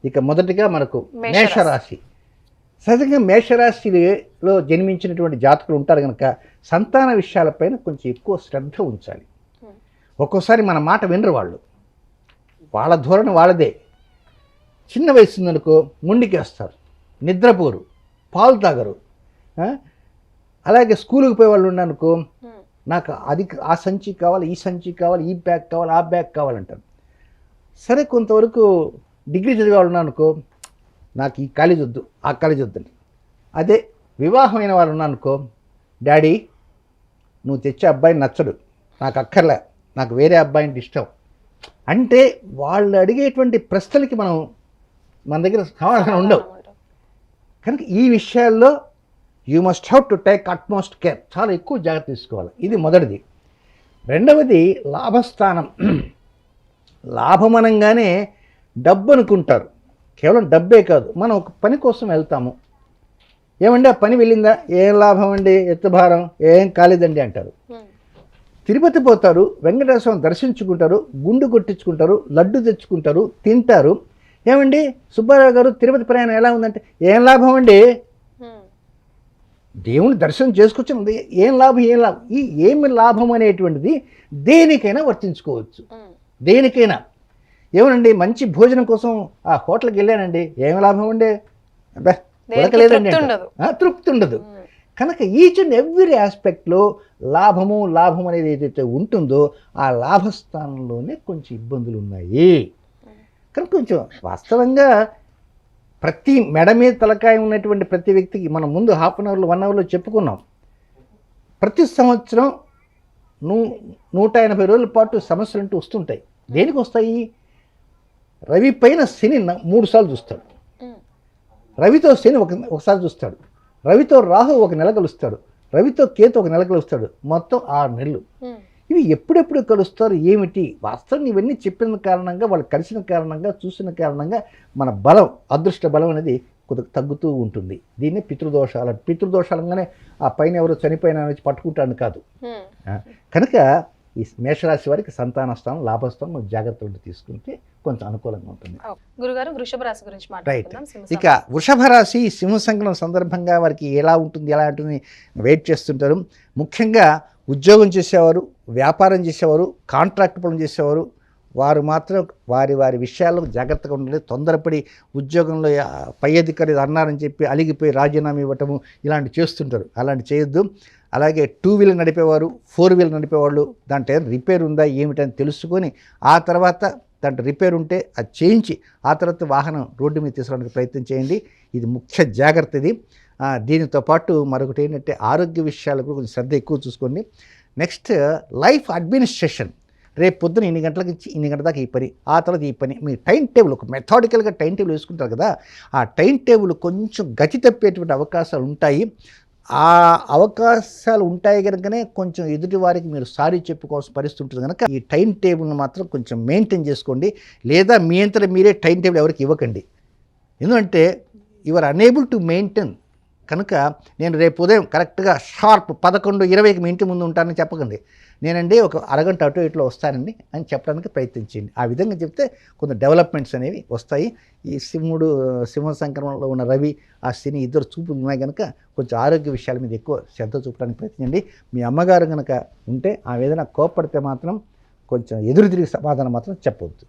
ఇక మొదటిగా మనకు మేషరాశి. సహజంగా మేషరాశిలో జన్మించినటువంటి జాతకులు ఉంటారు కనుక సంతాన విషయాలపైన కొంచెం ఎక్కువ శ్రద్ధ ఉంచాలి. ఒక్కోసారి మన మాట వినరు వాళ్ళు, వాళ్ళ ధోరణి వాళ్ళదే. చిన్న వయసు ఉందనుకో మొండికేస్తారు, నిద్రపోరు, పాలు తాగరు. అలాగే స్కూల్కి పోయే వాళ్ళు ఉన్నారనుకో, నాకు అది ఆ సంచి కావాలి, ఈ సంచి కావాలి, ఈ బ్యాగ్ కావాలి, ఆ బ్యాగ్ కావాలంటారు. సరే కొంతవరకు డిగ్రీ చదివేవాళ్ళు ఉన్నారనుకో, నాకు ఈ కాలేజ్ వద్దు, ఆ కాలేజ్ వద్దండి. అదే వివాహమైన వాళ్ళు ఉన్నారనుకో, డాడీ నువ్వు తెచ్చే అబ్బాయిని నచ్చడు, నాకు అక్కర్లే, నాకు వేరే అబ్బాయిని ఇష్టం. అంటే వాళ్ళు అడిగేటువంటి ప్రశ్నలకి మన దగ్గర సమాధానం ఉండవు. కనుక ఈ విషయాల్లో you must have to take utmost care, చాలా ఎక్కువ జాగ్రత్త తీసుకోవాలి. ఇది మొదటిది. రెండవది లాభస్థానం. లాభం అనగానే డబ్బు అనుకుంటారు, కేవలం డబ్బే కాదు. మనం ఒక పని కోసం వెళ్తాము, ఏమండి ఆ పని వెళ్ళిందా, ఏం లాభం అండి, ఎత్తుభారం ఏం కాలేదండి అంటారు. తిరుపతి పోతారు, వెంకటేశ్వరం దర్శించుకుంటారు, గుండు కొట్టించుకుంటారు, లడ్డు తెచ్చుకుంటారు, తింటారు. ఏమండి సుబ్బారావు గారు తిరుపతి ప్రయాణం ఎలా ఉందంటే, ఏం లాభం అండి, దేవుని దర్శనం చేసుకొచ్చింది, ఏం లాభం, ఈ ఏమి లాభం అనేటువంటిది దేనికైనా వర్తించుకోవచ్చు. దేనికైనా ఏమనండి, మంచి భోజనం కోసం ఆ హోటల్కి వెళ్ళానండి, ఏమి లాభం అండి, అబ్బా ఉడకలేదండి, తృప్తి ఉండదు. కనుక ఈచ్ అండ్ ఎవ్రీ ఆస్పెక్ట్లో లాభం అనేది ఏదైతే ఉంటుందో ఆ లాభస్థానంలోనే కొంచెం ఇబ్బందులు ఉన్నాయి. కనుక కొంచెం వాస్తవంగా ప్రతి మెడ మీద తలకాయ ఉన్నటువంటి ప్రతి వ్యక్తికి మనం ముందు హాఫ్ అన్ అవర్లో 1 అవర్లో చెప్పుకున్నాం, ప్రతి సంవత్సరం 180 రోజుల పాటు సమస్యలు అంటూ వస్తుంటాయి. దేనికి వస్తాయి? రవి పైన శని 3 సార్లు చూస్తాడు, రవితో శని ఒకసారి చూస్తాడు, రవితో రాహు 1 నెల కలుస్తాడు, రవితో కేతు 1 నెల కలుస్తాడు, మొత్తం 6 నెలలు. ఇవి ఎప్పుడెప్పుడు కలుస్తారు ఏమిటి? వాస్తవం ఇవన్నీ చెప్పిన కారణంగా, వాళ్ళు కలిసిన కారణంగా, చూసిన కారణంగా మన బలం, అదృష్ట బలం అనేది కొద్దిగా తగ్గుతూ ఉంటుంది. దీన్ని పితృదోషాలు. పితృదోషాలంగానే ఆ పైన ఎవరు చనిపోయినా వచ్చి పట్టుకుంటాను కాదు. కనుక ఈ మేషరాశి వారికి సంతాన స్థానం, లాభస్థానం జాగ్రత్తలు తీసుకుంటే కొంచెం అనుకూలంగా ఉంటుంది. గురుగారు వృషభ రాశి గురించి మాట్లాడుకుందాం. ఇక వృషభ రాశి సింహ సంక్రమణ సందర్భంగా వారికి ఎలా ఉంటుంది వెయిట్ చేస్తుంటారు. ముఖ్యంగా ఉద్యోగం చేసేవారు, వ్యాపారం చేసేవారు, కాంట్రాక్ట్ పనులు చేసేవారు, వారు మాత్రం వారి విషయాల్లో జాగ్రత్తగా ఉండాలి. తొందరపడి ఉద్యోగంలో పై అధికారి అన్నారని చెప్పి అలిగిపోయి రాజీనామా ఇవ్వటము ఇలాంటి చేస్తుంటారు. అలాంటి చేయొద్దు. అలాగే 2 వీలర్ నడిపేవారు, 4 వీలర్ నడిపేవాళ్ళు దాంట్లో రిపేర్ ఉందా ఏమిటని తెలుసుకొని ఆ తర్వాత దాంట్లో రిపేర్ ఉంటే అది చేయించి ఆ తర్వాత వాహనం రోడ్డు మీద తీసుకురావడానికి ప్రయత్నం చేయండి. ఇది ముఖ్య జాగ్రత్త. ఇది దీనితో పాటు మరొకటి ఏంటంటే ఆరోగ్య విషయాలు కూడా కొంచెం శ్రద్ధ ఎక్కువ చూసుకోండి. Next life administration. రేపు పొద్దున ఇన్ని గంటలకు ఇచ్చి ఇన్ని గంటల దాకా ఈ పని, ఆ తర్వాత ఈ పని, మీ టైం టేబుల్ ఒక మెథాడికల్గా టైం టేబుల్ వేసుకుంటారు కదా, ఆ టైం టేబుల్ కొంచెం గతి తప్పేటువంటి అవకాశాలు ఉంటాయి. ఆ అవకాశాలు ఉంటాయి కనుకనే కొంచెం ఎదుటి వారికి మీరు సారీ చెప్పుకోవాల్సిన పరిస్థితి ఉంటుంది. కనుక ఈ టైం టేబుల్ని మాత్రం కొంచెం మెయింటైన్ చేసుకోండి. లేదా మీ అంతటా మీరే టైం టేబుల్ ఎవరికి ఇవ్వకండి. ఎందుకంటే you are unable to maintain. కనుక నేను రేపు ఉదయం కరెక్ట్గా షార్ప్ 11:20కి మీ ఇంటి ముందు ఉంటానని చెప్పకండి. నేనండి ఒక అరగంట అటు ఇట్లా వస్తానండి అని చెప్పడానికి ప్రయత్నించండి. ఆ విధంగా చెప్తే కొంత డెవలప్మెంట్స్ అనేవి వస్తాయి. ఈ సింహ సంక్రమణలో ఉన్న రవి, ఆ శని ఇద్దరు చూపులు ఉన్నాయి కనుక కొంచెం ఆరోగ్య విషయాల మీద ఎక్కువ శ్రద్ధ చూపడానికి ప్రయత్నించండి. మీ అమ్మగారు కనుక ఉంటే ఆ విధంగా కోప్పడితే మాత్రం కొంచెం ఎదురు తిరిగి సమాధానం మాత్రం చెప్పవద్దు.